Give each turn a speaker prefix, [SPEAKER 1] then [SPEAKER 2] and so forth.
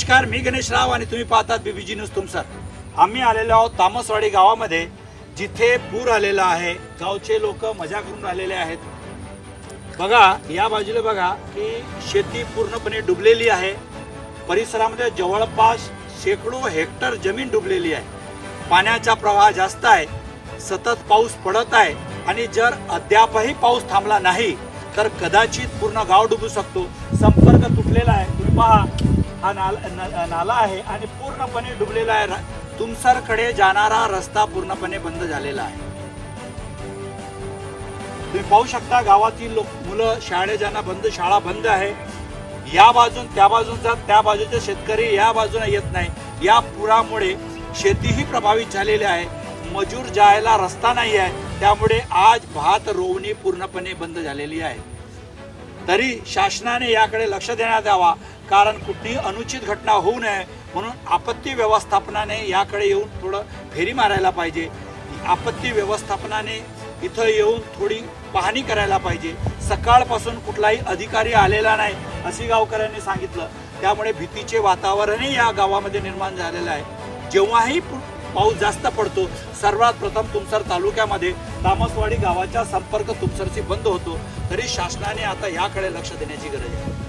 [SPEAKER 1] नमस्कार, मी गणेश राव आणि तुम्ही पाहतात बीबीजी न्यूज तुमसर। आम्ही आलेलो आहोत तामसवाडी गावामध्ये, जिथे पूर आलेला आहे। गावचे लोक मजा करून राहिलेले आहेत। बघा, या बाजूला बघा की शेती पूर्णपणे डुबलेली आहे। परिसरामध्ये जवळपास शेकडो हेक्टर जमीन डुबलेली आहे। पाण्याचा प्रवाह जास्त आहे, सतत पाऊस पडत आहे आणि जर अद्यापही पाऊस थांबला नाही तर कदाचित पूर्ण गाव डुबू शकतो। संपर्क तुटलेला आहे, तुम्ही पहा हा नाला आहे आणि पूर्णपणे डुबलेला आहे। तुमसरकडे जाणारा रस्ता पूर्णपणे बंद झालेला आहे। तुम्ही पाहू शकता गावातील मुलं शाळेत जाणं बंद, शाळा बंद आहे। या बाजून त्या बाजून जात, त्या बाजूचे शेतकरी या बाजूने येत नाही। या पुरामुळे शेतीही प्रभावित झालेली आहे, मजूर जायला रस्ता नाही आहे। त्यामुळे आज भात रोवणी पूर्णपणे बंद झालेली आहे। तरी शासनाने याकडे लक्ष देण्यात यावा, कारण कुठलीही अनुचित घटना होऊ नये म्हणून आपत्ती व्यवस्थापनाने याकडे येऊन थोडं फेरी मारायला पाहिजे। आपत्ती व्यवस्थापनाने इथं येऊन थोडी पाहणी करायला पाहिजे। सकाळपासून कुठलाही अधिकारी आलेला नाही असे गावकऱ्यांनी सांगितलं। त्यामुळे भीतीचे वातावरणही या गावामध्ये निर्माण झालेलं आहे। जेव्हाही पाऊस जास्त पडतो, सर्वात प्रथम तुमसर तालुक्यामध्ये तामसवाडी गावाचा संपर्क तुमसरशी बंद होतो। तरी शासनाने आता याकडे लक्ष देण्याची गरज आहे।